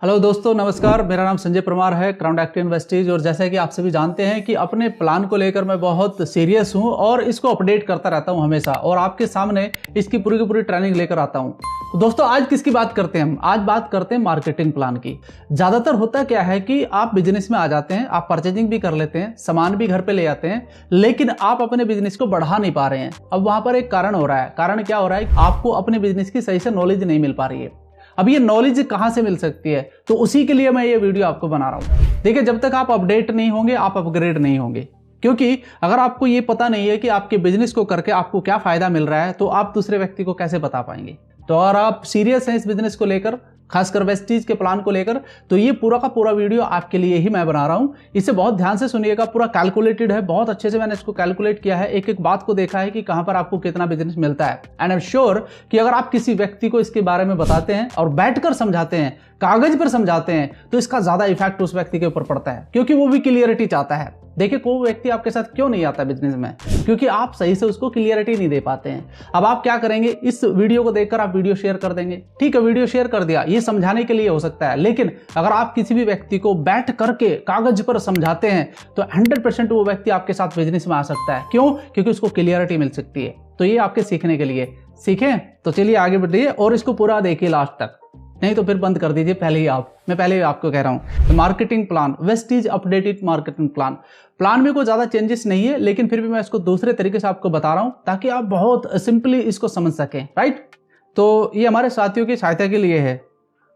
Hello दोस्तों, नमस्कार। मेरा नाम संजय परमार है, क्राउन एक्टिव इन्वेस्टीज। और जैसा कि आप सभी जानते हैं कि अपने प्लान को लेकर मैं बहुत सीरियस हूं और इसको अपडेट करता रहता हूं हमेशा, और आपके सामने इसकी पूरी की पूरी ट्रेनिंग लेकर आता हूं। तो दोस्तों, आज किसकी बात करते हैं हम? आज बात करते हैं मार्केटिंग प्लान की। ज़्यादातर होता क्या है कि आप बिजनेस में आ जाते हैं, आप परचेजिंग भी कर लेते हैं, सामान भी घर पर ले आते हैं, लेकिन आप अपने बिजनेस को बढ़ा नहीं पा रहे हैं। अब वहाँ पर एक कारण हो रहा है। कारण क्या हो रहा है? आपको अपने बिजनेस की सही से नॉलेज नहीं मिल पा रही है। अब ये नॉलेज कहां से मिल सकती है? तो उसी के लिए मैं ये वीडियो आपको बना रहा हूं। देखिए, जब तक आप अपडेट नहीं होंगे, आप अपग्रेड नहीं होंगे। क्योंकि अगर आपको ये पता नहीं है कि आपके बिजनेस को करके आपको क्या फायदा मिल रहा है, तो आप दूसरे व्यक्ति को कैसे बता पाएंगे? तो अगर आप सीरियस हैं इस बिजनेस को लेकर, खासकर वेस्टीज के प्लान को लेकर, तो ये पूरा का पूरा वीडियो आपके लिए ही मैं बना रहा हूं। इसे बहुत ध्यान से सुनिएगा। पूरा कैलकुलेटेड है, बहुत अच्छे से मैंने इसको कैलकुलेट किया है। एक एक बात को देखा है कि कहां पर आपको कितना बिजनेस मिलता है। एंड आई एम श्योर कि अगर आप किसी व्यक्ति को इसके बारे में बताते हैं और बैठकर समझाते हैं, कागज पर समझाते हैं, तो इसका ज्यादा इफेक्ट उस व्यक्ति के ऊपर पड़ता है, क्योंकि वो भी क्लियरिटी चाहता है। देखिए, कोई व्यक्ति आपके साथ क्यों नहीं आता बिजनेस में? क्योंकि आप सही से उसको क्लियरिटी नहीं दे पाते हैं। अब आप क्या करेंगे? इस वीडियो को देखकर आप वीडियो शेयर कर देंगे। ठीक है, वीडियो शेयर कर दिया, ये समझाने के लिए हो सकता है। लेकिन अगर आप किसी भी व्यक्ति को बैठ करके कागज पर समझाते हैं, तो 100% वो व्यक्ति आपके साथ बिजनेस में आ सकता है। क्यों? क्योंकि उसको क्लियरिटी मिल सकती है। तो ये आपके सीखने के लिए। सीखें तो चलिए आगे बढ़िए और इसको पूरा देखिए लास्ट तक, नहीं तो फिर बंद कर दीजिए मैं पहले ही आपको कह रहा हूं। Marketing plan, Vestige updated marketing plan में कोई ज्यादा चेंजेस नहीं है, लेकिन फिर भी मैं इसको दूसरे तरीके से आपको बता रहा हूं ताकि आप बहुत सिंपली इसको समझ सकें। राइट? तो ये हमारे साथियों की सहायता के लिए है।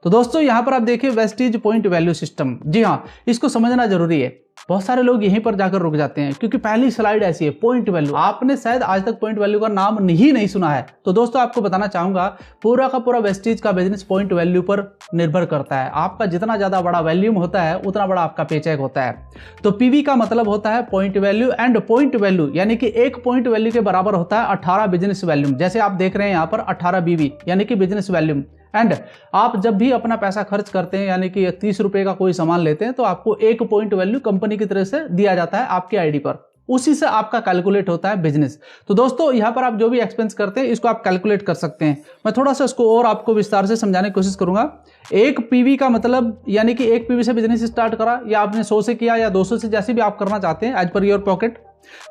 तो दोस्तों, यहां पर आप देखिए वेस्टीज पॉइंट वैल्यू सिस्टम। जी हाँ, इसको समझना जरूरी है। बहुत सारे लोग यहीं पर जाकर रुक जाते हैं, क्योंकि पहली स्लाइड ऐसी है, पॉइंट वैल्यू। आपने शायद आज तक पॉइंट वैल्यू का नाम नहीं सुना है। तो दोस्तों, आपको बताना चाहूंगा, पूरा का पूरा वेस्टीज का बिजनेस पॉइंट वैल्यू पर निर्भर करता है। आपका जितना ज्यादा बड़ा वैल्यूम होता है, उतना बड़ा आपका पेचेक होता है। तो पीवी का मतलब होता है point value, and point value यानी कि एक पॉइंट वैल्यू के बराबर होता है 18 बिजनेस वैल्यूम। जैसे आप देख रहे हैं यहाँ पर 18 बीवी यानी कि बिजनेस वैल्यूम। एंड आप जब भी अपना पैसा खर्च करते हैं, यानी कि 30 रुपए का कोई सामान लेते हैं, तो आपको एक पॉइंट वैल्यू कंपनी की तरफ से दिया जाता है आपके आईडी पर। उसी से आपका कैलकुलेट होता है बिजनेस। तो दोस्तों, यहां पर आप जो भी एक्सपेंस करते हैं, इसको आप कैलकुलेट कर सकते हैं। मैं थोड़ा सा इसको और आपको विस्तार से समझाने की कोशिश करूंगा। एक पीवी का मतलब यानी कि एक पीवी से बिजनेस स्टार्ट करा, या आपने 100 से किया या 200 से, जैसे भी आप करना चाहते हैं, एज पर योर पॉकेट।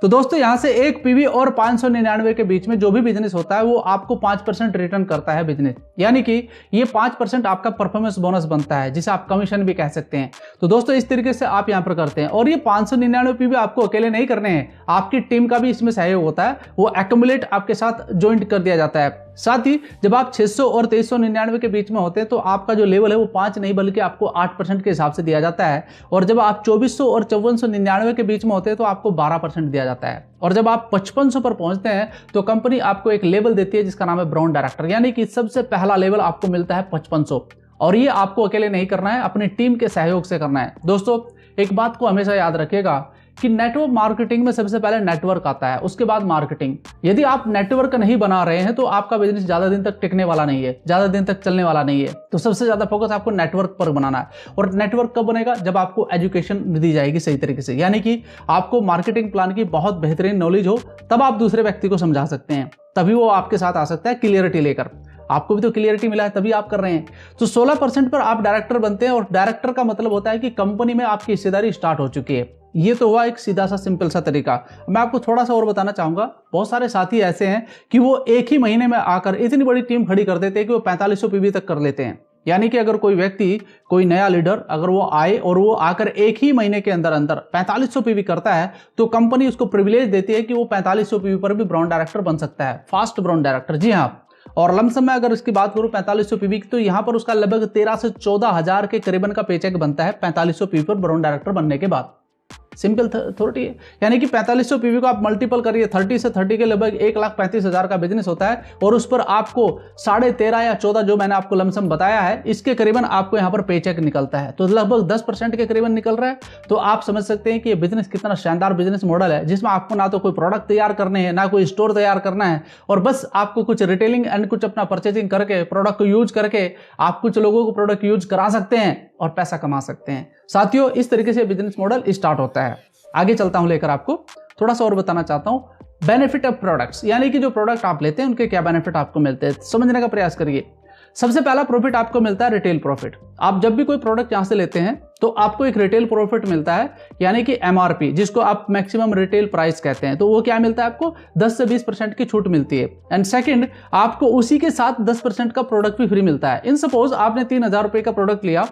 तो दोस्तों, यहां से एक पीवी और 599 के बीच में जो भी बिजनेस होता है, वो आपको 5% रिटर्न करता है बिजनेस। यानी कि ये 5% आपका परफॉर्मेंस बोनस बनता है, जिसे आप कमीशन भी कह सकते हैं। तो दोस्तों, इस तरीके से आप यहां पर करते हैं। और ये 599 पीवी आपको अकेले नहीं करने हैं, आपकी टीम का भी इसमें सहयोग होता है। वो एक्यूमुलेट आपके साथ ज्वाइंट कर दिया जाता है। साथ ही जब आप 600 और 2399 के बीच में होते हैं, तो आपका जो लेवल है वो 5 नहीं बल्कि आपको 8% के हिसाब से दिया जाता है। और जब आप 2400 और 5499 के बीच में होते हैं, तो आपको 12% दिया जाता है। और जब आप 5500 पर पहुंचते हैं, तो कंपनी आपको एक लेवल देती है जिसका नाम है ब्राउन डायरेक्टर, यानी कि सबसे पहला लेवल आपको मिलता है 5500। और ये आपको अकेले नहीं करना है, अपनी टीम के सहयोग से करना है। दोस्तों, एक बात को हमेशा याद रखिएगा कि नेटवर्क मार्केटिंग में सबसे पहले नेटवर्क आता है, उसके बाद मार्केटिंग। यदि आप नेटवर्क नहीं बना रहे हैं, तो आपका बिजनेस ज्यादा दिन तक टिकने वाला नहीं है, ज्यादा दिन तक चलने वाला नहीं है। तो सबसे ज्यादा फोकस आपको नेटवर्क पर बनाना है। और नेटवर्क कब बनेगा? जब आपको एजुकेशन दी जाएगी सही तरीके से, यानी कि आपको मार्केटिंग प्लान की बहुत बेहतरीन नॉलेज हो, तब आप दूसरे व्यक्ति को समझा सकते हैं। तभी वो आपके साथ आ सकता है क्लियरिटी लेकर। आपको भी तो क्लियरिटी मिला है, तभी आप कर रहे हैं। तो 16% पर आप डायरेक्टर बनते हैं, और डायरेक्टर का मतलब होता है कि कंपनी में आपकी हिस्सेदारी स्टार्ट हो चुकी है। ये तो हुआ एक सीधा सा सिंपल सा तरीका। मैं आपको थोड़ा सा और बताना चाहूंगा। बहुत सारे साथी ऐसे हैं कि वो एक ही महीने में आकर इतनी बड़ी टीम खड़ी कर देते हैं कि वो 4500 पीवी तक कर लेते हैं। यानी कि अगर कोई व्यक्ति, कोई नया लीडर अगर वो आए और वो आकर एक ही महीने के अंदर 4500 पीवी करता है, तो कंपनी उसको प्रिविलेज देती है कि वो 4500 पीवी पर भी ब्राउन डायरेक्टर बन सकता है, फास्ट ब्राउन डायरेक्टर। जी हाँ। और लमसम में अगर इसकी बात करूं 4500 पीवी की, तो यहां पर उसका लगभग 13 से 14 हजार के करीबन का पेचेक बनता है 4500 पीवी पर ब्राउन डायरेक्टर बनने के बाद। सिंपल थोड़ी है। यानी कि 4500 पीवी को आप मल्टीपल करिए, 30 से 30 के लगभग 1,35,000 का बिजनेस होता है। और उस पर आपको 13.5 या 14 जो मैंने आपको लमसम बताया है, इसके करीबन आपको यहाँ पर पेचेक निकलता है। तो लगभग 10% के करीबन निकल रहा है। तो आप समझ सकते हैं कि ये बिजनेस कितना शानदार बिजनेस मॉडल है, जिसमें आपको ना तो कोई प्रोडक्ट तैयार करने हैं, ना कोई स्टोर तैयार करना है, और बस आपको कुछ रिटेलिंग एंड कुछ अपना परचेजिंग करके, प्रोडक्ट को यूज करके आप कुछ लोगों को प्रोडक्ट यूज करा सकते हैं और पैसा कमा सकते हैं। साथियों, इस तरीके से बिजनेस मॉडल स्टार्ट होता है। आगे चलता हूं लेकर आपको, थोड़ा सा और बताना चाहता हूं। बेनिफिट ऑफ प्रोडक्ट्स, यानी कि जो प्रोडक्ट आप लेते हैं उनके क्या बेनिफिट आपको मिलते हैं, समझने का प्रयास करिए। सबसे पहला प्रॉफिट आपको मिलता है रिटेल प्रॉफिट। आप जब भी कोई प्रोडक्ट यहां से लेते हैं तो आपको एक रिटेल प्रॉफिट मिलता है, यानी कि एमआरपी, जिसको आप मैक्सिमम रिटेल प्राइस कहते हैं। तो वो क्या मिलता है आपको 10 से 20% की छूट मिलती है। एंड सेकंड, आपको उसी के साथ 10% का प्रोडक्ट भी फ्री मिलता है। इन सपोज आपने 3000 रुपए का प्रोडक्ट लिया,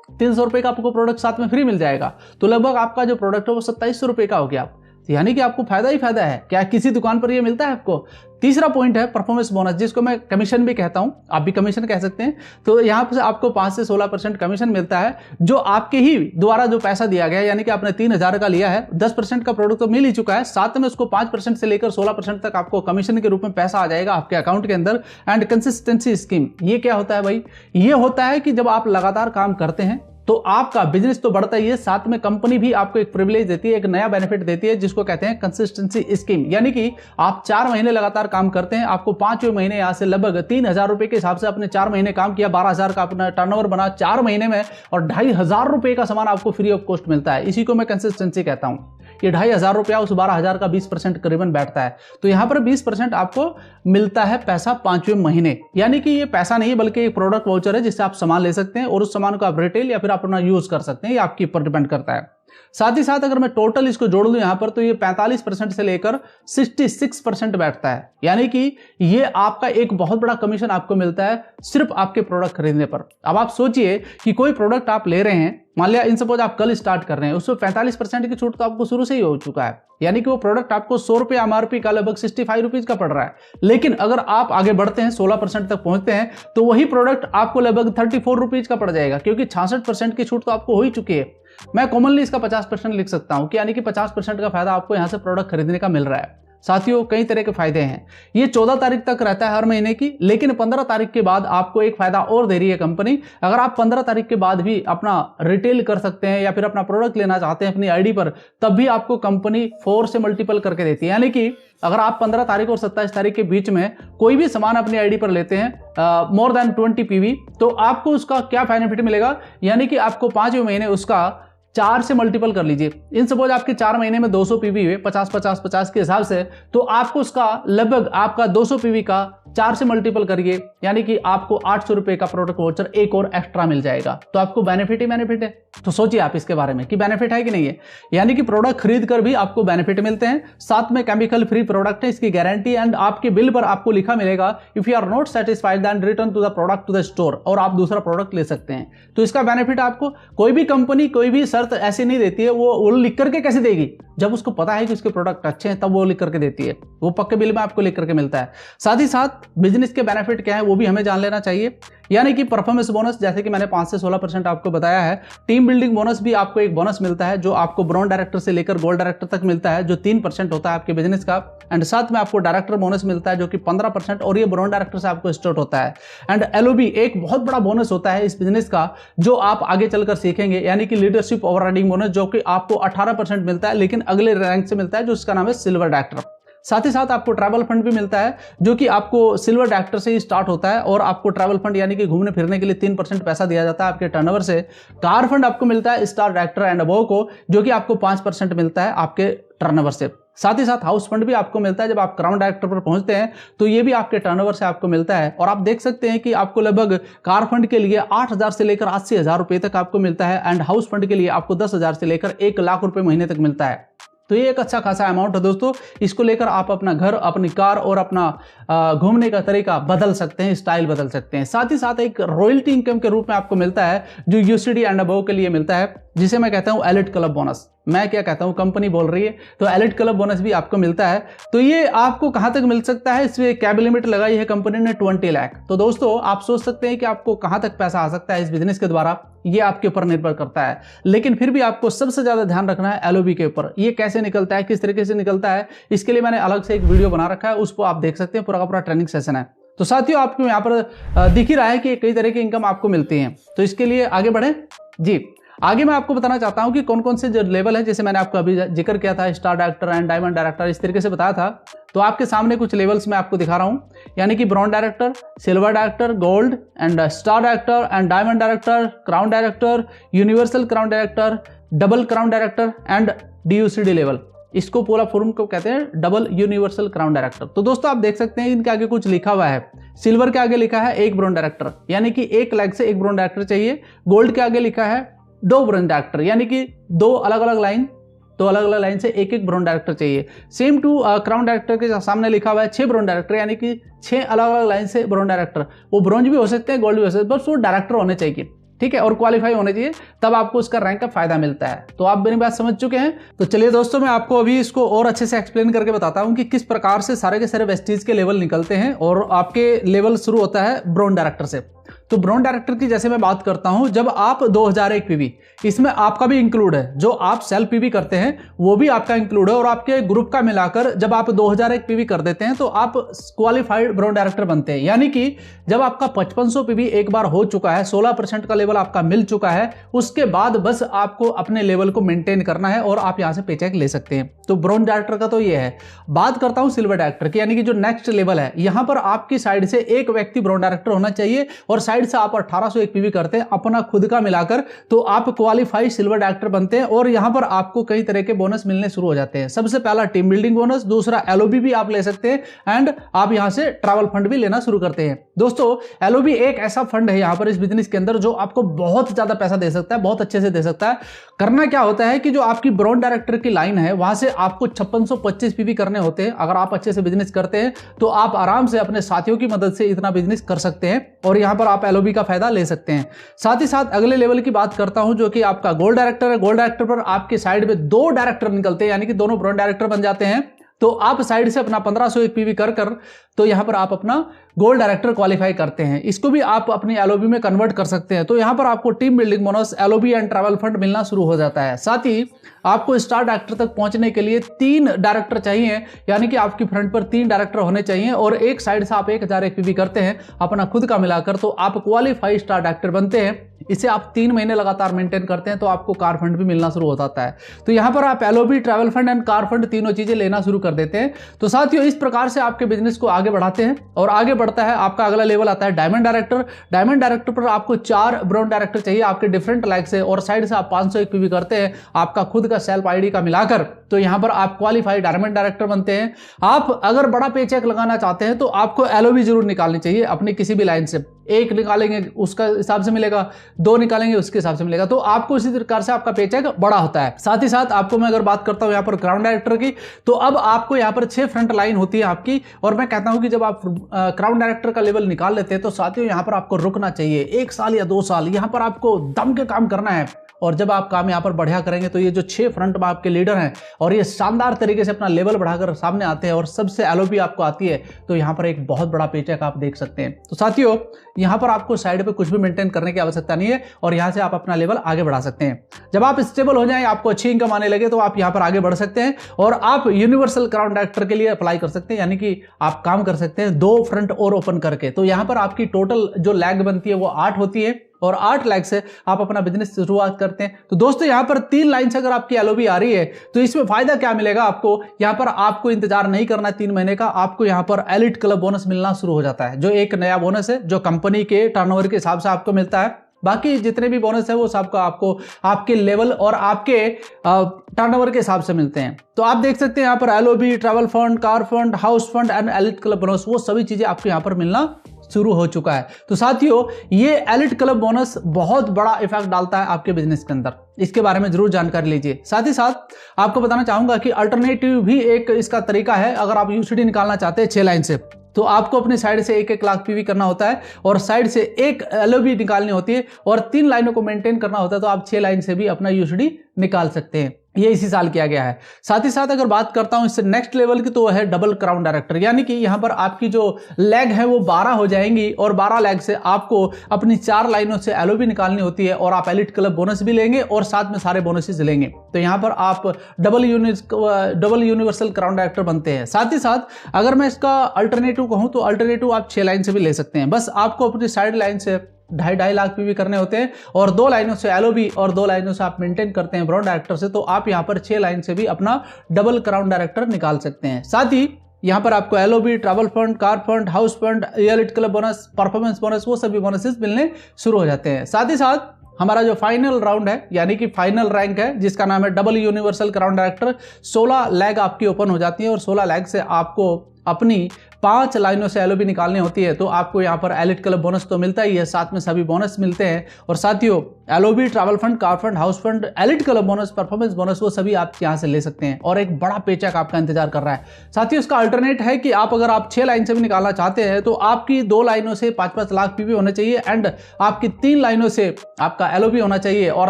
300 रुपए का आपको प्रोडक्ट साथ में फ्री मिल जाएगा, तो लगभग आपका जो प्रोडक्ट है वो 2700 रुपए का हो गया, यानी कि आपको फायदा ही फायदा है। क्या किसी दुकान पर ये मिलता है आपको? तीसरा पॉइंट है परफॉर्मेंस बोनस, जिसको मैं कमीशन भी कहता हूं, आप भी कमीशन कह सकते हैं। तो यहां पर आपको 5 से 16% कमीशन मिलता है, जो आपके ही द्वारा जो पैसा दिया गया, यानी कि आपने 3000 का लिया है, 10% का प्रोडक्ट तो मिल ही चुका है, साथ में उसको 5% से लेकर 16% तक आपको कमीशन के रूप में पैसा आ जाएगा आपके अकाउंट के अंदर। एंड कंसिस्टेंसी स्कीम, ये क्या होता है भाई? ये होता है कि जब आप लगातार काम करते हैं तो आपका बिजनेस तो बढ़ता ही है, साथ में कंपनी भी आपको एक प्रिविलेज देती है, एक नया बेनिफिट देती है, जिसको कहते हैं कंसिस्टेंसी स्कीम। यानी कि आप 4 महीने लगातार काम करते हैं, आपको 5वें महीने यहां से लगभग 3000 रुपए के हिसाब से अपने 4 महीने काम किया, 12000 का अपना टर्नओवर बना 4 महीने में, और 2500 रुपए का सामान आपको फ्री ऑफ कॉस्ट मिलता है। इसी को मैं कंसिस्टेंसी कहता हूं। ये 2500 रुपया उस 12000 का 20% करीबन बैठता है। तो यहां पर 20% आपको मिलता है पैसा 5वें महीने। यानी कि ये पैसा नहीं बल्कि एक प्रोडक्ट वाउचर है, जिससे आप सामान ले सकते हैं और उस सामान को आप रिटेल या फिर अपना यूज कर सकते हैं, ये आपके ऊपर डिपेंड करता है। साथ ही साथ अगर मैं टोटल इसको जोड़ लूं यहां पर, तो ये 45% से लेकर 66% बैठता है। यानी कि ये आपका एक बहुत बड़ा कमीशन आपको मिलता है सिर्फ आपके प्रोडक्ट खरीदने पर। अब आप सोचिए कि कोई प्रोडक्ट आप ले रहे हैं, मान लिया इन सपोज आप कल स्टार्ट कर रहे हैं, उसमें 45% की छूट तो आपको शुरू से ही हो चुका है, यानी कि वो प्रोडक्ट आपको 100 रुपये एमआरपी का लगभग 65 रुपीज का पड़ रहा है। लेकिन अगर आप आगे बढ़ते हैं, 16% तक पहुंचते हैं, तो वही प्रोडक्ट आपको लगभग 34 रुपीज का पड़ जाएगा, क्योंकि 66% की छूट तो आपको हो ही चुकी है। मैं कॉमनली इसका 50% लिख सकता हूं कि यानी कि 50% का फायदा आपको यहां से प्रोडक्ट खरीदने का मिल रहा है। साथियों, कई तरह के फायदे हैं। ये 14 तारीख तक रहता है हर महीने की, लेकिन 15 तारीख के बाद आपको एक फायदा और दे रही है कंपनी। अगर आप 15 तारीख के बाद भी अपना रिटेल कर सकते हैं या फिर अपना प्रोडक्ट लेना चाहते हैं अपनी आईडी पर, तब भी आपको कंपनी 4 से मल्टीपल करके देती है। यानी कि अगर आप 15 तारीख और 27 तारीख के बीच में कोई भी सामान अपनी आईडी पर लेते हैं मोर देन 20 पीवी, तो आपको उसका क्या बेनिफिट मिलेगा? यानी कि आपको 5वें महीने उसका 4 से मल्टीपल कर लीजिए। इन सपोज आपके 4 महीने में 200 पीवी हुए 50-50-50 के हिसाब से, तो आपको उसका लगभग आपका 200 पीवी का 4 से मल्टीपल करिए, यानी कि आपको 800 रुपए का प्रोडक्ट वाउचर एक और एक्स्ट्रा मिल जाएगा। तो आपको बेनिफिट ही बेनिफिट है। तो सोचिए आप इसके बारे में कि बेनिफिट है कि नहीं है। यानी कि प्रोडक्ट खरीद कर भी आपको बेनिफिट मिलते हैं, साथ में केमिकल फ्री प्रोडक्ट है, इसकी गारंटी, एंड आपके बिल पर आपको लिखा मिलेगा if you are not satisfied then return to the product to the store, और आप दूसरा प्रोडक्ट ले सकते हैं। तो इसका बेनिफिट आपको कोई भी कंपनी कोई भी शर्त ऐसी नहीं देती है। वो लिख करके कैसे देगी? जब उसको पता है कि उसके प्रोडक्ट अच्छे हैं तब वो लिख करके देती है, वो पक्के बिल में आपको लिख करके मिलता है। साथ ही साथ बिजनेस के बेनिफिट क्या है वो भी हमें जान लेना चाहिए। यानी कि परफॉर्मेंस बोनस, जैसे कि मैंने 5 से 16% आपको बताया है। टीम बिल्डिंग बोनस भी आपको एक बोनस मिलता है, जो आपको ब्राउन डायरेक्टर से लेकर गोल्ड डायरेक्टर तक मिलता है, जो 3% होता है आपके बिजनेस का। एंड साथ में आपको डायरेक्टर बोनस मिलता है जो कि 15%, और ये ब्राउन डायरेक्टर से आपको स्टार्ट होता है। एंड एलओबी एक बहुत बड़ा बोनस होता है इस बिजनेस का, जो आप आगे चलकर सीखेंगे, यानी कि लीडरशिप ओवरराइडिंग बोनस, जो कि आपको 18% मिलता है, लेकिन अगले रैंक से मिलता है, जो उसका नाम है सिल्वर डायरेक्टर। साथ ही साथ आपको ट्रैवल फंड भी मिलता है, जो कि आपको सिल्वर डायरेक्टर से ही स्टार्ट होता है, और आपको ट्रैवल फंड यानी कि घूमने फिरने के लिए 3% पैसा दिया जाता है आपके टर्नओवर से। कार फंड आपको मिलता है स्टार डायरेक्टर एंड अबव को, जो कि आपको 5% मिलता है आपके टर्नओवर से। साथ ही साथ हाउस फंड भी आपको मिलता है जब आप क्राउन डायरेक्टर पर पहुंचते हैं, तो ये भी आपके टर्नओवर से आपको मिलता है। और आप देख सकते हैं कि आपको लगभग कार फंड के लिए 8000 से लेकर 80,000 रुपए तक आपको मिलता है, एंड हाउस फंड के लिए आपको 10,000 से लेकर 1 लाख रुपए महीने तक मिलता है। तो ये एक अच्छा खासा अमाउंट है दोस्तों। इसको लेकर आप अपना घर, अपनी कार और अपना घूमने का तरीका बदल सकते हैं, स्टाइल बदल सकते हैं। साथ ही साथ एक रॉयल्टी इनकम के रूप में आपको मिलता है, जो यूसीडी एंड अबव के लिए मिलता है, जिसे मैं कहता हूं एलिट क्लब बोनस। मैं क्या कहता हूं, कंपनी बोल रही है, तो एलिट क्लब बोनस भी आपको मिलता है। तो ये आपको कहां तक मिल सकता है? इसमें कैप लिमिट लगाई है कंपनी ने 20 लाख। तो दोस्तों आप सोच सकते हैं कि आपको कहां तक पैसा आ सकता है इस बिजनेस के द्वारा, ये आपके ऊपर निर्भर करता है। लेकिन फिर भी आपको सबसे ज्यादा ध्यान रखना है एलओबी के ऊपर। ये कैसे निकलता है, किस तरीके से निकलता है, इसके लिए मैंने अलग से एक वीडियो बना रखा है, उसको आप देख सकते हैं, पूरा का पूरा ट्रेनिंग सेशन है। तो साथियों आपको यहाँ पर दिख ही रहा है कि कई तरह की इनकम आपको मिलती है। तो इसके लिए आगे बढ़े जी। आगे मैं आपको बताना चाहता हूं कि कौन कौन से जो लेवल है, जैसे मैंने आपको अभी जिक्र किया था, star director and diamond director, इस तरीके से बताया था। तो आपके सामने कुछ लेवल्स मैं आपको दिखा रहा हूं, यानी कि bronze director, silver director, gold and star director and diamond director, crown director, universal crown director, double crown director and DUCD level. इसको पूरा फॉर्म को कहते हैं डबल यूनिवर्सल क्राउन डायरेक्टर। तो दोस्तों आप देख सकते हैं इनके आगे कुछ लिखा हुआ है। सिल्वर के आगे लिखा है एक ब्रॉन्ज डायरेक्टर, यानी कि एक लेग से एक ब्रॉन्ज डायरेक्टर चाहिए। गोल्ड के आगे लिखा है 2 ब्रॉन्ज डायरेक्टर, यानी कि दो अलग अलग लाइन से एक एक ब्रॉन्ज डायरेक्टर चाहिए। सेम टू क्राउन डायरेक्टर के सामने लिखा हुआ है 6 ब्रॉन्ज डायरेक्टर, यानी कि 6 अलग अलग लाइन से ब्रॉन्ज डायरेक्टर। वो ब्रॉन्ज भी हो सकते हैं, गोल्ड भी हो सकते हैं, बस वो डायरेक्टर होने चाहिए, ठीक है, और क्वालिफाई होने चाहिए, तब आपको उसका रैंक का फायदा मिलता है। तो आप मेरी बात समझ चुके हैं। तो चलिए दोस्तों मैं आपको अभी इसको और अच्छे से एक्सप्लेन करके बताता हूं कि किस प्रकार से सारे के सारे वेस्टीज के लेवल निकलते हैं। और आपके लेवल शुरू होता है ब्रॉन्ज डायरेक्टर से। तो ब्रॉन्ज डायरेक्टर की जैसे मैं बात करता हूं, जब आप 2001 पीवी, इसमें आपका भी इंक्लूड है, जो आप सेल्फ पीवी करते हैं वो भी आपका इंक्लूड है, और आपके ग्रुप का मिलाकर जब आप 2001 पीवी कर देते हैं तो आप क्वालिफाइड ब्रॉन्ज डायरेक्टर बनते हैं। यानी कि जब आपका 5500 पीवी एक बार हो चुका है, 16% का लेवल आपका मिल चुका है, उसके बाद बस आपको अपने लेवल को मेंटेन करना है और आप यहां से पेचेक ले सकते हैं। तो ब्रॉन्ज डायरेक्टर का तो ये है। बात करता हूं सिल्वर डायरेक्टर की, यानी कि जो नेक्स्ट लेवल है, यहां पर आपकी साइड से एक व्यक्ति ब्रॉन्ज डायरेक्टर होना चाहिए और साइड से आप 1801 पीवी करते हैं अपना खुद का मिलाकर, तो आप क्वालिफाइड सिल्वर डायरेक्टर बनते हैं। और यहां पर आपको कई तरह के बोनस मिलने शुरू हो जाते हैं। सबसे पहला टीम बिल्डिंग बोनस, दूसरा एलओबी भी आप ले सकते हैं, एंड आप यहां से ट्रैवल फंड भी लेना शुरू करते हैं। दोस्तों एलओबी एक ऐसा फंड है यहां पर इस बिजनेस के अंदर जो आपको बहुत ज्यादा पैसा दे सकता है, बहुत अच्छे से दे सकता है। करना क्या होता है कि जो आपकी ब्रॉन्ज डायरेक्टर की लाइन है वहां से आपको 5625 पीवी करने होते हैं। अगर आप अच्छे से बिजनेस करते हैं तो आप आराम से अपने साथियों की मदद से इतना बिजनेस कर सकते हैं और यहां पर आप एलओबी का फायदा ले सकते हैं। साथ ही साथ अगले लेवल की बात करता हूं जो कि आपका गोल्ड डायरेक्टर है। गोल्ड डायरेक्टर पर आपके साइड में 2 डायरेक्टर निकलते हैं, यानी कि दोनों ब्रॉन्ज डायरेक्टर बन जाते हैं। तो आप साइड से अपना 1501 पीवी कर तो यहां पर आप अपना गोल्ड डायरेक्टर क्वालिफाई करते हैं। इसको भी आप अपनी एलओबी में कन्वर्ट कर सकते हैं। तो यहां पर आपको team building bonus, LOB and travel fund मिलना शुरू हो जाता है। साथ ही आपको स्टार डायरेक्टर तक पहुंचने के लिए 3 डायरेक्टर चाहिए, यानी कि आपकी फ्रंट पर 3 डायरेक्टर होने चाहिए और एक साइड से आप 1001 पीवी करते हैं अपना खुद का मिलाकर, तो आप क्वालिफाइड स्टार डायरेक्टर बनते हैं। इसे आप 3 महीने लगातार मेंटेन करते हैं तो आपको कार फंड भी मिलना शुरू हो जाता है। तो यहां पर आप LOB, travel fund and car fund तीनों चीजें लेना शुरू कर देते हैं। तो साथियों इस प्रकार से आपके बिजनेस को आगे बढ़ाते हैं और आगे बढ़ता है। आपका अगला लेवल आता है डायमंड डायरेक्टर। डायमंड डायरेक्टर पर आपको 4 ब्रॉन्ज डायरेक्टर चाहिए आपके डिफरेंट लाइक से, और साइड से आप 501 पीवी करते हैं आपका खुद का सेल्फ आईडी का मिलाकर, तो यहां पर आप क्वालिफाइड डायमंड डायरेक्टर बनते हैं। आप अगर बड़ा पेचेक लगाना चाहते हैं तो आपको एलओबी जरूर निकालनी चाहिए अपनी किसी भी लाइन से। 1 निकालेंगे उसका हिसाब से मिलेगा, 2 निकालेंगे उसके हिसाब से मिलेगा, तो आपको इसी प्रकार से आपका पेचेक बड़ा होता है। साथ ही साथ आपको मैं अगर बात करता हूं यहां पर क्राउन डायरेक्टर की, तो अब आपको यहां पर 6 फ्रंट लाइन होती है आपकी। और मैं कहता हूं कि जब आप क्राउन डायरेक्टर का लेवल निकाल लेते हैं तो साथियों यहां पर आपको रुकना चाहिए 1 साल या 2 साल। यहां पर आपको दम के काम करना है और जब आप काम यहां पर बढ़िया करेंगे तो ये जो 6 फ्रंट में आपके लीडर हैं और ये शानदार तरीके से अपना लेवल बढ़ाकर सामने आते हैं और सबसे एलओबी आपको आती है, तो यहां पर एक बहुत बड़ा पेचेक आप देख सकते हैं। तो साथियों यहां पर आपको साइड पे कुछ भी मेंटेन करने की आवश्यकता नहीं है और यहां से आप अपना लेवल आगे बढ़ा सकते हैं। जब आप स्टेबल हो जाएं, आपको अच्छी इनकम आने लगे, तो आप यहां पर आगे बढ़ सकते हैं और आप यूनिवर्सल क्राउन डायरेक्टर के लिए अप्लाई कर सकते हैं, यानी कि आप काम कर सकते हैं 2 फ्रंट और ओपन करके। तो यहां पर आपकी टोटल जो लैग बनती है वो 8 होती है और 8 लाख से आप अपना बिजनेस शुरुआत करते हैं। तो दोस्तों यहां पर 3 लाइन से अगर आपकी एलओबी आ रही है तो इसमें फायदा क्या मिलेगा आपको, यहां पर आपको इंतजार नहीं करना है 3 महीने का, आपको यहां पर एलिट क्लब बोनस मिलना शुरू हो जाता है, जो एक नया बोनस है जो कंपनी के टर्नओवर के हिसाब से आपको मिलता है। बाकी जितने भी बोनस है वो सबका आपको आपके लेवल और आपके टर्नओवर के हिसाब से मिलते हैं। तो आप देख सकते हैं यहां पर LOB, travel fund, car fund, house fund and elite club bonus, वो सभी चीजें आपको यहां पर मिलना शुरू हो चुका है। तो साथियों ये एलिट क्लब बोनस बहुत बड़ा इफेक्ट डालता है आपके बिजनेस के अंदर, इसके बारे में जरूर जानकारी लीजिए। साथ ही साथ आपको बताना चाहूंगा कि अल्टरनेटिव भी एक इसका तरीका है। अगर आप यूसीडी निकालना चाहते हैं 6 लाइन से, तो आपको अपनी साइड से 1-1 लाख पीवी करना होता है और साइड से एक एलओबी निकालनी होती है और 3 लाइनों को मेंटेन करना होता है, तो आप 6 लाइन से भी अपना यूसीडी निकाल सकते हैं। ये इसी साल किया गया है। साथ ही साथ अगर बात करता हूं इससे नेक्स्ट लेवल की, तो वो है डबल क्राउन डायरेक्टर, यानी कि यहां पर आपकी जो लैग है वो 12 हो जाएंगी और 12 लैग से आपको अपनी 4 लाइनों से एलओबी निकालनी होती है और आप एलिट क्लब बोनस भी लेंगे और साथ में सारे बोनसेस लेंगे। तो यहां पर आप डबल यूनिवर्सल क्राउन डायरेक्टर बनते हैं। साथ ही साथ अगर मैं इसका अल्टरनेटिव कहूं तो अल्टरनेटिव आप 6 लाइन से भी ले सकते हैं। बस आपको अपनी साइड लाइन से 2.5 लाख पीवी करने होते हैं और 2 लाइनों से एलओबी और 2 लाइनों से आप मेंटेन करते हैं ब्रॉन्ज डायरेक्टर से, तो आप यहां पर 6 लाइन से भी अपना डबल क्राउन डायरेक्टर निकाल सकते हैं। साथ ही यहां पर आपको LOB, travel fund, car fund, house fund, elite club bonus, performance bonus, वो सभी बोनसेस मिलने शुरू हो जाते हैं। साथ ही साथ हमारा जो फाइनल राउंड है यानी कि फाइनल रैंक है जिसका नाम है double universal crown director, 16 lag आपकी ओपन हो जाती है और 16 लैग से आपको अपनी 5 लाइनों से एलओबी निकालनी होती है। तो आपको यहाँ पर एलिट क्लब बोनस तो मिलता ही है, साथ में सभी बोनस मिलते हैं। और साथियों LOB, travel fund, car fund, house fund, elite club bonus, performance bonus, वो सभी आप यहाँ से ले सकते हैं और एक बड़ा पेचेक आपका इंतजार कर रहा है। साथियों इसका अल्टरनेट है कि अगर आप 6 लाइन से भी निकालना चाहते हैं तो आपकी 2 लाइनों से 5-5 लाख पीवी होने चाहिए एंड आपकी 3 लाइनों से आपका एलओबी होना चाहिए और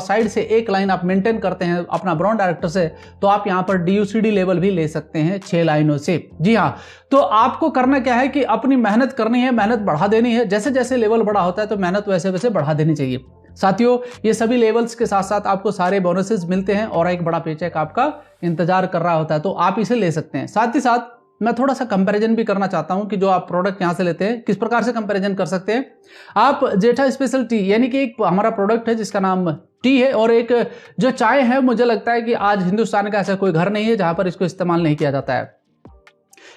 साइड से 1 लाइन आप मेंटेन करते हैं अपना ब्रांड डायरेक्टर से, तो आप यहाँ पर DUCD लेवल भी ले सकते हैं 6 लाइनों से। जी हाँ, तो आपको करना क्या है कि अपनी मेहनत करनी है, मेहनत बढ़ा देनी है। जैसे जैसे लेवल बड़ा होता है तो मेहनत वैसे वैसे बढ़ा देनी चाहिए। साथियों ये सभी लेवल्स के साथ साथ आपको सारे बोनसेस मिलते हैं और एक बड़ा पेचेक आपका इंतजार कर रहा होता है, तो आप इसे ले सकते हैं। साथ ही साथ मैं थोड़ा सा कंपैरिजन भी करना चाहता हूं कि जो आप प्रोडक्ट यहां से लेते हैं किस प्रकार से कंपैरिजन कर सकते हैं। आप जेठा स्पेशल टी यानी कि एक हमारा प्रोडक्ट है जिसका नाम टी है और एक जो चाय है, मुझे लगता है कि आज हिंदुस्तान का ऐसा कोई घर नहीं है जहां पर इसको इस्तेमाल नहीं किया जाता है।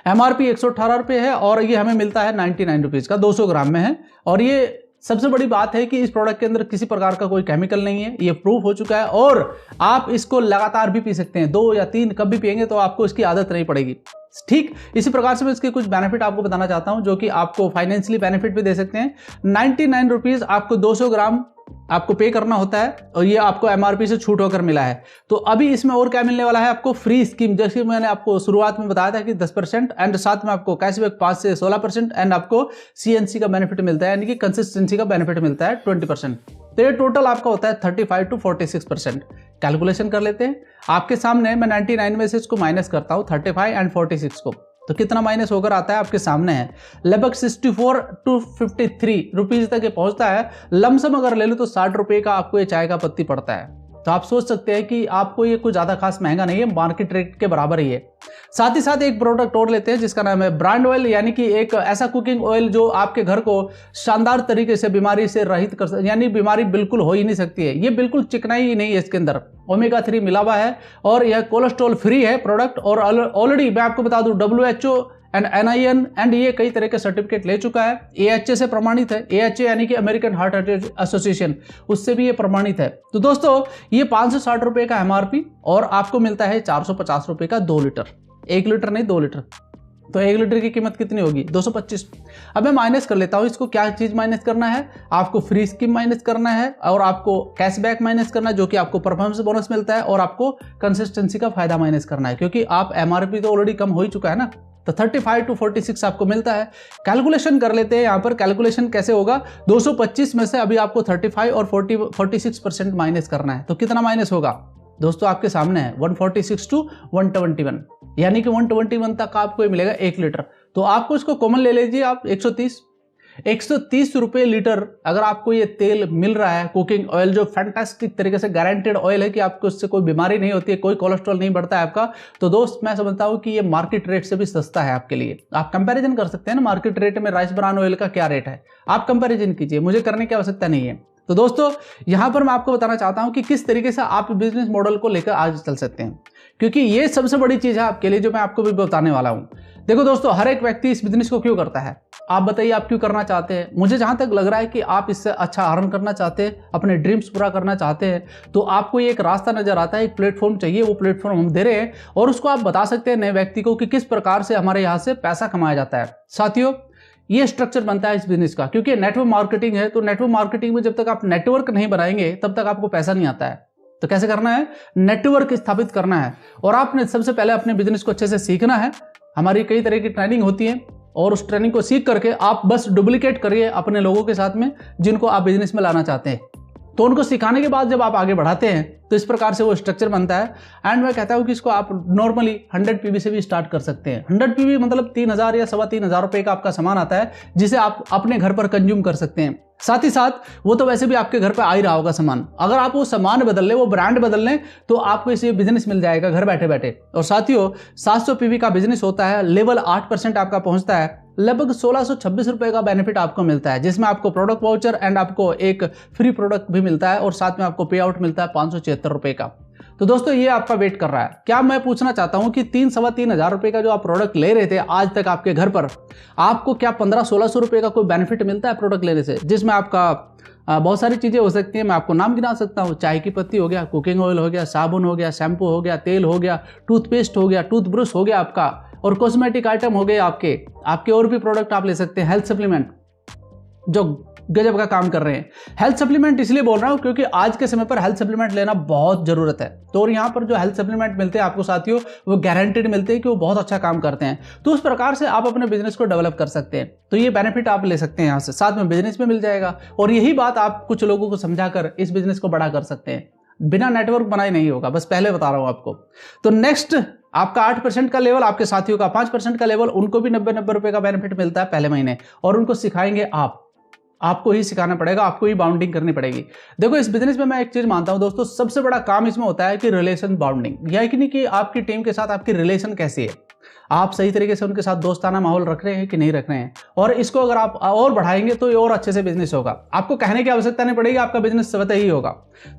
MRP 118 रुपये है और ये हमें मिलता है 99 रुपीज़ का, 200 ग्राम में है। और ये सबसे बड़ी बात है कि इस प्रोडक्ट के अंदर किसी प्रकार का कोई केमिकल नहीं है, ये प्रूफ हो चुका है और आप इसको लगातार भी पी सकते हैं, 2 या 3 कब भी पिएंगे तो आपको इसकी आदत नहीं पड़ेगी। ठीक इसी प्रकार से मैं इसके कुछ बेनिफिट आपको बताना चाहता हूं जो कि आपको फाइनेंशियली बेनिफिट भी दे सकते हैं। 99 रुपीज़ आपको 200 ग्राम आपको पे करना होता है और ये आपको MRP से छूट होकर मिला है। तो अभी इसमें और क्या मिलने वाला है आपको, फ्री स्कीम, जैसे मैंने आपको शुरुआत में बताया था कि 10% एंड साथ में आपको कैशबैक 5 से 16% एंड आपको CNC का बेनिफिट मिलता है यानी कि कंसिस्टेंसी का बेनिफिट मिलता है 20%। तो ये टोटल आपका होता है 35 to 46%। कैलकुलेशन कर लेते हैं आपके सामने, मैं 99 में से इसको माइनस करता हूँ 35 एंड 46 को, तो कितना माइनस होकर आता है आपके सामने है, लगभग 64 to 53 रुपीज तक ये पहुंचता है। लमसम अगर ले लो तो 60 रुपए का आपको ये चाय का पत्ती पड़ता है। तो आप सोच सकते हैं कि आपको ये कुछ ज्यादा खास महंगा नहीं है, मार्केट रेट के बराबर ही है। साथ ही साथ एक प्रोडक्ट और लेते हैं जिसका नाम है ब्रांड ऑयल, यानी कि एक ऐसा कुकिंग ऑयल जो आपके घर को शानदार तरीके से बीमारी से रहित कर सकता है, यानी बीमारी बिल्कुल हो ही नहीं सकती है। ये बिल्कुल चिकनाई ही नहीं है, इसके अंदर ओमेगा 3 मिला हुआ है और यह कोलेस्ट्रॉल फ्री है प्रोडक्ट। और ऑलरेडी मैं आपको बता दूं WHO एंड NIN एंड ये कई तरह के सर्टिफिकेट ले चुका है, AHA से प्रमाणित है। AHA यानी कि अमेरिकन हार्ट एसोसिएशन, उससे भी ये प्रमाणित है। तो दोस्तों ये 560 रुपए का MRP और आपको मिलता है 450 रुपए का 2 लीटर, 1 लीटर नहीं 2 लीटर। तो 1 लीटर की कीमत कितनी होगी, 225। अब मैं माइनस कर लेता हूं इसको, क्या चीज माइनस करना है, आपको फ्री स्कीम माइनस करना है और आपको कैशबैक माइनस करना है जो कि आपको परफॉर्मेंस बोनस मिलता है और आपको कंसिस्टेंसी का फायदा माइनस करना है, क्योंकि आप MRP तो ऑलरेडी कम हो ही चुका है ना। तो 35 to 46 आपको मिलता है। कैलकुलेशन कर लेते हैं यहाँ पर, कैलकुलेशन कैसे होगा, 225 में से अभी आपको 35 और 46% माइनस करना है। तो कितना माइनस होगा दोस्तों, आपके सामने है 146 to 121, यानी कि 121 तक आपको ये मिलेगा 1 लीटर। तो आपको इसको कॉमन ले लीजिए आप 130 रुपए लीटर अगर आपको ये तेल मिल रहा है, कुकिंग ऑयल जो फैंटास्टिक तरीके से गारंटेड ऑयल है कि आपको इससे कोई बीमारी नहीं होती है, कोई कोलेस्ट्रॉल नहीं बढ़ता है आपका, तो दोस्त मैं समझता हूं कि ये मार्केट रेट से भी सस्ता है आपके लिए। आप कंपैरिजन कर सकते हैं ना, मार्केट रेट में राइस ब्रान ऑयल का क्या रेट है, आप कंपैरिजन कीजिए, मुझे करने की आवश्यकता नहीं है। तो दोस्तों यहां पर मैं आपको बताना चाहता हूं कि किस तरीके से आप बिजनेस मॉडल को लेकर आज चल सकते हैं, क्योंकि ये सबसे बड़ी चीज है आपके लिए जो मैं आपको भी बताने वाला हूं। देखो दोस्तों, हर एक व्यक्ति इस बिजनेस को क्यों करता है, आप बताइए आप क्यों करना चाहते हैं। मुझे जहां तक लग रहा है कि आप इससे अच्छा अर्न करना चाहते हैं, अपने ड्रीम्स पूरा करना चाहते हैं, तो आपको ये एक रास्ता नजर आता है, एक प्लेटफॉर्म चाहिए, वो प्लेटफॉर्म हम दे रहे हैं और उसको आप बता सकते हैं नए व्यक्ति को कि किस प्रकार से हमारे यहाँ से पैसा कमाया जाता है। साथियों ये स्ट्रक्चर बनता है इस बिजनेस का, क्योंकि नेटवर्क मार्केटिंग है, तो नेटवर्क मार्केटिंग में जब तक आप नेटवर्क नहीं बनाएंगे तब तक आपको पैसा नहीं आता है। तो कैसे करना है, नेटवर्क स्थापित करना है और आपने सबसे पहले अपने बिजनेस को अच्छे से सीखना है। हमारी कई तरह की ट्रेनिंग होती है और उस ट्रेनिंग को सीख करके आप बस डुप्लीकेट करिए अपने लोगों के साथ में जिनको आप बिजनेस में लाना चाहते हैं। तो उनको सिखाने के बाद जब आप आगे बढ़ाते हैं तो इस प्रकार से वो स्ट्रक्चर बनता है। एंड मैं कहता हूं कि इसको आप नॉर्मली 100 पीवी से भी स्टार्ट कर सकते हैं। 100 पीवी मतलब 3000 या 3,500 रुपए का आपका सामान आता है जिसे आप अपने घर पर कंज्यूम कर सकते हैं। साथ ही साथ वो तो वैसे भी आपके घर पे आ ही रहा होगा सामान, अगर आप वो सामान बदल लें, वो ब्रांड बदल लें, तो आपको इसे बिजनेस मिल जाएगा घर बैठे बैठे। और साथियों 700 पीवी का बिजनेस होता है, लेवल 8% आपका पहुंचता है, लगभग 1626 रुपए का बेनिफिट आपको मिलता है, जिसमें आपको प्रोडक्ट वाउचर एंड आपको एक फ्री प्रोडक्ट भी मिलता है और साथ में आपको पे आउट मिलता है 576 रुपए का। तो दोस्तों ये आपका वेट कर रहा है। क्या मैं पूछना चाहता हूं कि 3-3,500 रुपए का जो आप प्रोडक्ट ले रहे थे आज तक आपके घर पर, आपको क्या 1500-1600 रुपए का कोई बेनिफिट मिलता है प्रोडक्ट लेने से, जिसमें आपका बहुत सारी चीज़ें हो सकती हैं, मैं आपको नाम गिना सकता हूँ। चाय की पत्ती हो गया, कुकिंग ऑयल हो गया, साबुन हो गया, शैम्पू हो गया, तेल हो गया, टूथपेस्ट हो गया, टूथब्रश हो गया आपका, और कॉस्मेटिक आइटम हो गए आपके और भी प्रोडक्ट आप ले सकते हैं। हेल्थ सप्लीमेंट जो गजब का काम कर रहे हैं। हेल्थ सप्लीमेंट इसलिए बोल रहा हूं क्योंकि आज के समय पर हेल्थ सप्लीमेंट लेना बहुत जरूरत है। तो और यहाँ पर जो हेल्थ सप्लीमेंट मिलते हैं आपको साथियों, वो गारंटेड मिलते हैं कि वो बहुत अच्छा काम करते हैं। तो उस प्रकार से आप अपने बिजनेस को डेवलप कर सकते हैं। तो ये बेनिफिट आप ले सकते हैं यहाँ से, साथ में बिजनेस में मिल जाएगा। और यही बात आप कुछ लोगों को समझाकर इस बिजनेस को बड़ा कर सकते हैं। बिना नेटवर्क बनाए नहीं होगा, बस पहले बता रहा हूं आपको। तो नेक्स्ट आपका 8% का लेवल, आपके साथियों का 5% का लेवल, उनको भी 90 रुपए का बेनिफिट मिलता है पहले महीने, और उनको सिखाएंगे आपको ही सिखाना पड़ेगा, आपको ही बाउंडिंग करनी पड़ेगी। देखो इस बिजनेस में मैं एक चीज मानता हूं दोस्तों, सबसे बड़ा काम इसमें होता है कि रिलेशन बाउंडिंग। यह कि नहीं कि आपकी टीम के साथ आपकी रिलेशन कैसी है, आप सही तरीके से उनके साथ दोस्ताना माहौल रख रहे हैं कि नहीं रख रहे हैं। और इसको अगर आप और बढ़ाएंगे तो ये और अच्छे से बिजनेस होगा। आपको कहने की आवश्यकता नहीं पड़ेगी, आपका बिजनेस स्वतः ही होगा।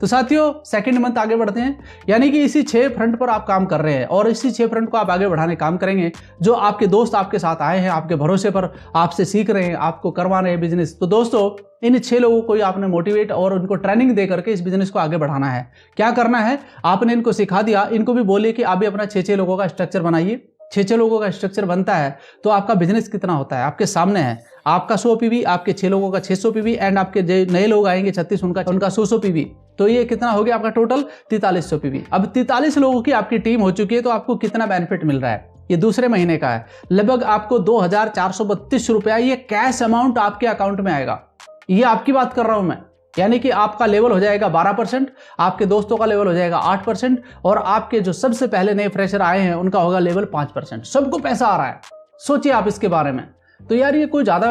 तो साथियों सेकंड मंथ आगे बढ़ते हैं, यानी कि इसी 6 फ्रंट पर आप काम कर रहे हैं और इसी 6 फ्रंट को आप आगे बढ़ाने काम करेंगे। जो आपके दोस्त आपके साथ आए हैं, आपके भरोसे पर आपसे सीख रहे हैं, आपको करवा रहे हैं बिजनेस, तो दोस्तों इन 6 लोगों को आपने मोटिवेट और उनको ट्रेनिंग दे करके इस बिजनेस को आगे बढ़ाना है। क्या करना है, आपने इनको सिखा दिया, इनको भी बोलिए कि आप भी अपना 6 लोगों का स्ट्रक्चर बनाइए। 6 लोगों का स्ट्रक्चर बनता है तो आपका बिजनेस कितना होता है आपके सामने है। आपका 100 पीवी, आपके 6 लोगों का 600 पीवी, एंड आपके जो नए लोग आएंगे 36 उनका 100 पीवी। तो ये कितना हो गया आपका टोटल 4300 पीवी। अब 43 लोगों की आपकी टीम हो चुकी है, तो आपको कितना बेनिफिट मिल रहा है, ये दूसरे महीने का है। लगभग आपको 2432 रुपया ये कैश अमाउंट आपके अकाउंट में आएगा। ये आपकी बात कर रहा हूं मैं, यानी कि आपका लेवल हो जाएगा 12%, आपके दोस्तों का लेवल हो जाएगा 8%, और आपके जो सबसे पहले नए फ्रेशर आए हैं उनका होगा लेवल 5%। सबको पैसा आ रहा है, सोचिए आप इसके बारे में। तो यार ये कोई ज्यादा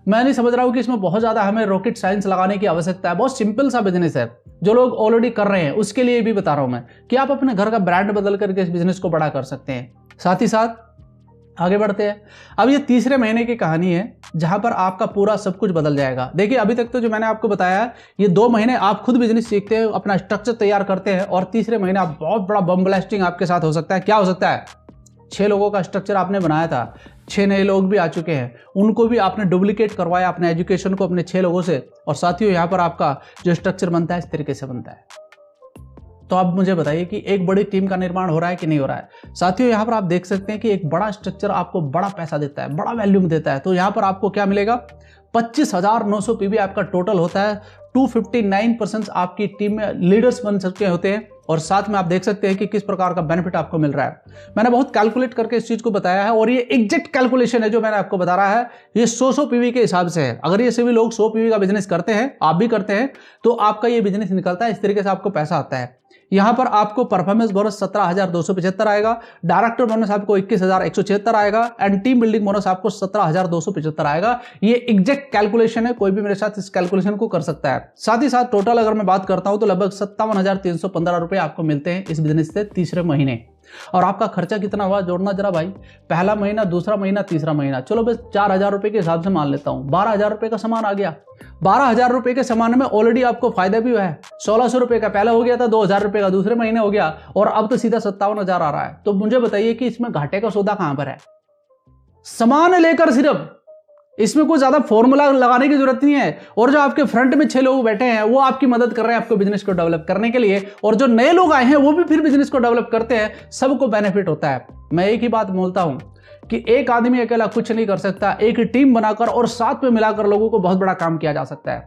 मैं नहीं समझ रहा हूं कि इसमें बहुत ज्यादा हमें रॉकेट साइंस लगाने की आवश्यकता है। बहुत सिंपल सा बिजनेस है, जो लोग ऑलरेडी कर रहे हैं उसके लिए भी बता रहा हूं मैं कि आप अपने घर का ब्रांड बदल करके इस बिजनेस को बड़ा कर सकते हैं। साथ ही साथ आगे बढ़ते हैं। अब ये तीसरे महीने की कहानी है जहां पर आपका पूरा सब कुछ बदल जाएगा। देखिए अभी तक तो जो मैंने आपको बताया है, ये 2 महीने आप खुद बिजनेस सीखते हैं, अपना स्ट्रक्चर तैयार करते हैं, और तीसरे महीने आप बहुत बड़ा बम ब्लास्टिंग आपके साथ हो सकता है। क्या हो सकता है, 6 लोगों का स्ट्रक्चर आपने बनाया था, 6 नए लोग भी आ चुके हैं, उनको भी आपने डुप्लीकेट करवाया अपने एजुकेशन को अपने 6 लोगों से, और साथियों यहाँ पर आपका जो स्ट्रक्चर बनता है इस तरीके से बनता है। तो आप मुझे बताइए कि एक बड़ी टीम का निर्माण हो रहा है कि नहीं हो रहा है। साथियों यहाँ पर आप देख सकते हैं कि एक बड़ा स्ट्रक्चर आपको बड़ा पैसा देता है, बड़ा वैल्यूम देता है। तो यहाँ पर आपको क्या मिलेगा, 25,900 पीवी आपका टोटल होता है। 259% आपकी टीम में लीडर्स बन सकते होते हैं, और साथ में आप देख सकते हैं कि किस प्रकार का बेनिफिट आपको मिल रहा है। मैंने बहुत कैलकुलेट करके इस चीज को बताया है, और ये एग्जैक्ट कैलकुलेशन है जो मैंने आपको बता रहा है, ये 100 पीवी के हिसाब से है। अगर ये सभी लोग 100 पीवी का बिजनेस करते हैं, आप भी करते हैं, तो आपका ये बिजनेस निकलता है, इस तरीके से आपको पैसा आता है। यहां पर आपको परफॉर्मेंस बोनस 17,275 आएगा, डायरेक्टर बोनस आपको 21,176 आएगा, एंड टीम बिल्डिंग बोनस आपको 17,275 आएगा। ये एग्जैक्ट कैलकुलेशन है, कोई भी मेरे साथ इस कैलकुलेशन को कर सकता है। साथ ही साथ टोटल अगर मैं बात करता हूं तो लगभग 57,315 रुपए आपको मिलते हैं इस बिजनेस से तीसरे महीने। और आपका खर्चा कितना हुआ जोड़ना जरा भाई, पहला महीना, दूसरा महीना, तीसरा महीना, चलो बस 4,000 रुपए के हिसाब से मान लेता हूं, 12,000 रुपए का सामान आ गया। 12,000 रुपए के सामान में ऑलरेडी आपको फायदा भी हुआ है। 1,600 रुपए का पहला हो गया था, 2,000 रुपए का दूसरे महीने हो गया, और अब तो सीधा 57,000 आ रहा है। तो मुझे बताइए कि इसमें घाटे का सौदा कहां पर है। सामान लेकर सिर्फ, इसमें कोई ज्यादा फॉर्मूला लगाने की जरूरत नहीं है। और जो आपके फ्रंट में 6 लोग बैठे हैं वो आपकी मदद कर रहे हैं आपको बिजनेस को डेवलप करने के लिए, और जो नए लोग आए हैं वो भी फिर बिजनेस को डेवलप करते हैं। सबको बेनिफिट होता है। मैं एक ही बात बोलता हूं कि एक आदमी अकेला कुछ नहीं कर सकता, एक टीम बनाकर और साथ में मिलाकर लोगों को बहुत बड़ा काम किया जा सकता है।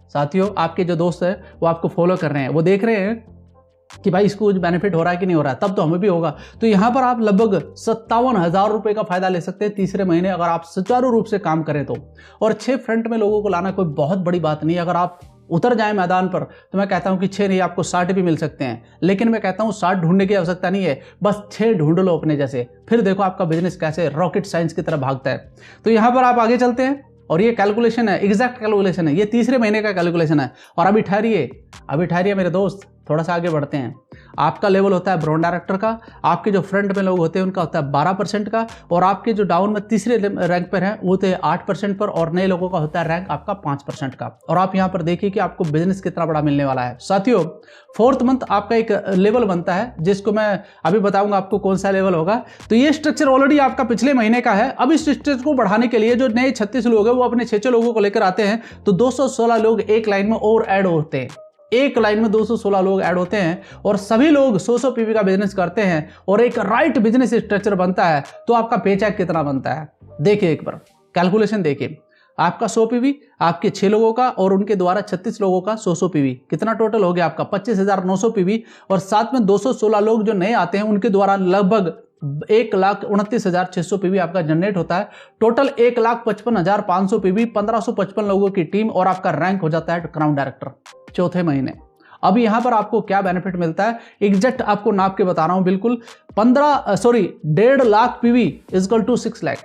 साथियों आपके जो दोस्त है वो आपको फॉलो कर रहे हैं, वो देख रहे हैं कि भाई इसको कुछ बेनिफिट हो रहा है कि नहीं हो रहा है, तब तो हमें भी होगा। तो यहां पर आप लगभग 57,000 रुपए का फायदा ले सकते हैं तीसरे महीने, अगर आप सुचारू रूप से काम करें तो। और 6 फ्रंट में लोगों को लाना कोई बहुत बड़ी बात नहीं है। अगर आप उतर जाए मैदान पर तो मैं कहता हूं कि 6 नहीं, आपको 60 भी मिल सकते हैं, लेकिन मैं कहता हूं 60 ढूंढने की आवश्यकता नहीं है, बस 6 ढूंढ लो अपने जैसे, फिर देखो आपका बिजनेस कैसे रॉकेट साइंस की तरह भागता है। तो यहां पर आप आगे चलते हैं, और ये कैलकुलेशन है, एग्जैक्ट कैलकुलेशन है, ये तीसरे महीने का कैलकुलेशन है। और अभी ठहरिए मेरे दोस्त, थोड़ा सा आगे बढ़ते हैं। आपका लेवल होता है ब्रांड डायरेक्टर का, आपके जो फ्रंट में लोग होते हैं उनका होता है 12% का, और आपके जो डाउन में तीसरे रैंक पर हैं वो होते हैं 8% पर, और नए लोगों का होता है रैंक आपका 5% का। और आप यहाँ पर देखिए कि आपको बिजनेस कितना बड़ा मिलने वाला है। साथियों, 4th मंथ आपका एक लेवल बनता है जिसको मैं अभी बताऊंगा आपको कौन सा लेवल होगा। तो ये स्ट्रक्चर ऑलरेडी आपका पिछले महीने का है। अब इस स्ट्रक्चर को बढ़ाने के लिए जो नए 36 लोग हैं वो अपने 6 लोगों को लेकर आते हैं, तो 216 लोग एक लाइन में और ऐड होते हैं। एक लाइन में 216 लोग ऐड होते हैं और सभी लोग 100 पीवी का बिजनेस करते हैं और एक राइट बिजनेस स्ट्रक्चर बनता है। तो आपका पेचेक कितना बनता है देखिए, एक बार कैलकुलेशन देखिए। आपका 100 पीवी, आपके 6 लोगों का और उनके द्वारा 36 लोगों का 100 पीवी, कितना टोटल हो गया आपका 25,900 पीवी, और साथ में 216 लोग जो नए आते हैं उनके द्वारा लगभग 1,29,600 पीवी आपका जनरेट होता है। टोटल 1,55,500 पीवी, 1,555 लोगों की टीम, और आपका रैंक हो जाता है क्राउन डायरेक्टर 4थे महीने। अब यहां पर आपको क्या बेनिफिट मिलता है एग्जैक्ट आपको नाप के बता रहा हूं। बिल्कुल 1.5 lakh PV equal to 6 lakh,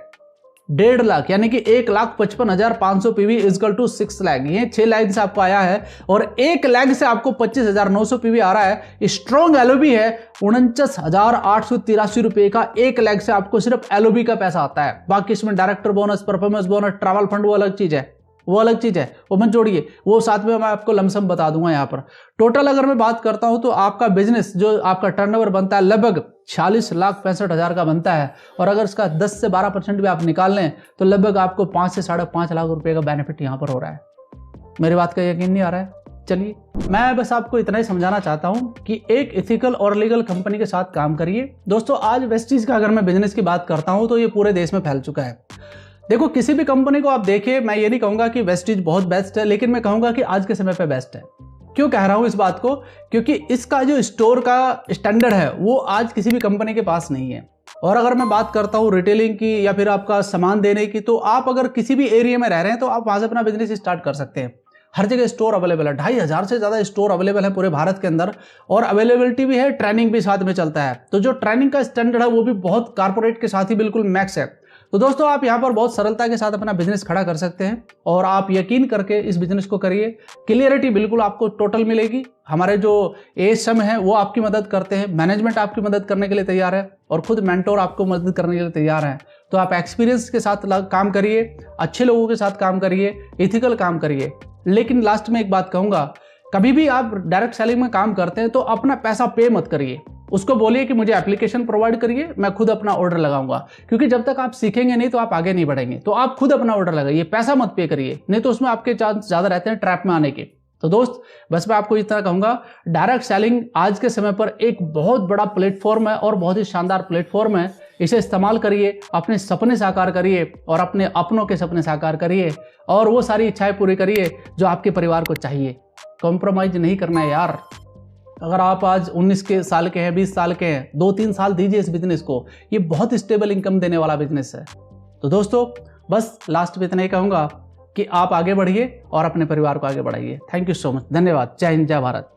1.5 lakh यानी कि 1,55,500 पीवी इजकल टू 6 लाख। ये 6 लाख से आपको आया है और 1 लाख से आपको 25,900 पीवी आ रहा है। स्ट्रॉन्ग एलओबी है 49,883 रुपए का। 1 लाख से आपको सिर्फ एलओबी का पैसा आता है। बाकी इसमें director bonus, performance bonus, travel fund वो अलग चीज है, वो अलग चीज है, वो मत जोड़िए, वो साथ में मैं आपको लमसम बता दूंगा। यहाँ पर टोटल अगर मैं बात करता हूं तो आपका बिजनेस जो आपका टर्नओवर बनता है लगभग 46,65,000 का बनता है, और अगर इसका 10 से 12% भी आप निकाल लें तो लगभग आपको 5 से 5.5 लाख रुपए का बेनिफिट यहाँ पर हो रहा है। मेरी बात का यकीन नहीं आ रहा है? चलिए, मैं बस आपको इतना ही समझाना चाहता हूं कि एक एथिकल और लीगल कंपनी के साथ काम करिए। दोस्तों, आज वेस्टीज का अगर मैं बिजनेस की बात करता हूं तो ये पूरे देश में फैल चुका है। देखो, किसी भी कंपनी को आप देखिए, मैं ये नहीं कहूंगा कि वेस्टीज बहुत बेस्ट है, लेकिन मैं कहूंगा कि आज के समय पे बेस्ट है। क्यों कह रहा हूं इस बात को? क्योंकि इसका जो स्टोर का स्टैंडर्ड है वो आज किसी भी कंपनी के पास नहीं है। और अगर मैं बात करता हूं रिटेलिंग की या फिर आपका सामान देने की, तो आप अगर किसी भी एरिया में रह रहे हैं तो आप वहां से अपना बिजनेस स्टार्ट कर सकते हैं। हर जगह स्टोर अवेलेबल है, 2,500 से ज्यादा स्टोर अवेलेबल है पूरे भारत के अंदर, और अवेलेबिलिटी भी है, ट्रेनिंग भी साथ में चलता है। तो जो ट्रेनिंग का स्टैंडर्ड है वो भी बहुत कारपोरेट के साथ ही बिल्कुल मैक्स है। तो दोस्तों, आप यहाँ पर बहुत सरलता के साथ अपना बिजनेस खड़ा कर सकते हैं, और आप यकीन करके इस बिजनेस को करिए। क्लियरिटी बिल्कुल आपको टोटल मिलेगी। हमारे जो एएसएम है वो आपकी मदद करते हैं, मैनेजमेंट आपकी मदद करने के लिए तैयार है, और खुद मेंटोर आपको मदद करने के लिए तैयार है। तो आप एक्सपीरियंस के साथ काम करिए, अच्छे लोगों के साथ काम करिए, इथिकल काम करिए। लेकिन लास्ट में एक बात कहूंगा, कभी भी आप डायरेक्ट सेलिंग में काम करते हैं तो अपना पैसा पे मत करिए। उसको बोलिए कि मुझे एप्लीकेशन प्रोवाइड करिए, मैं खुद अपना ऑर्डर लगाऊंगा। क्योंकि जब तक आप सीखेंगे नहीं तो आप आगे नहीं बढ़ेंगे। तो आप खुद अपना ऑर्डर लगाइए, पैसा मत पे करिए, नहीं तो उसमें आपके चांस ज्यादा रहते हैं ट्रैप में आने के। तो दोस्त, बस मैं आपको इस तरह कहूंगा, डायरेक्ट सेलिंग आज के समय पर एक बहुत बड़ा प्लेटफॉर्म है और बहुत ही शानदार प्लेटफॉर्म है। इसे इस्तेमाल करिए, अपने सपने साकार करिए और अपने अपनों के सपने साकार करिए, और वो सारी इच्छाएं पूरी करिए जो आपके परिवार को चाहिए। कॉम्प्रोमाइज नहीं करना है यार। अगर आप आज 19 साल के हैं, 20 साल के हैं, 2-3 साल दीजिए इस बिजनेस को। ये बहुत स्टेबल इनकम देने वाला बिजनेस है। तो दोस्तों, बस लास्ट में इतना ही कहूंगा कि आप आगे बढ़िए और अपने परिवार को आगे बढ़ाइए। Thank you so much. धन्यवाद। जय हिंद, जय भारत।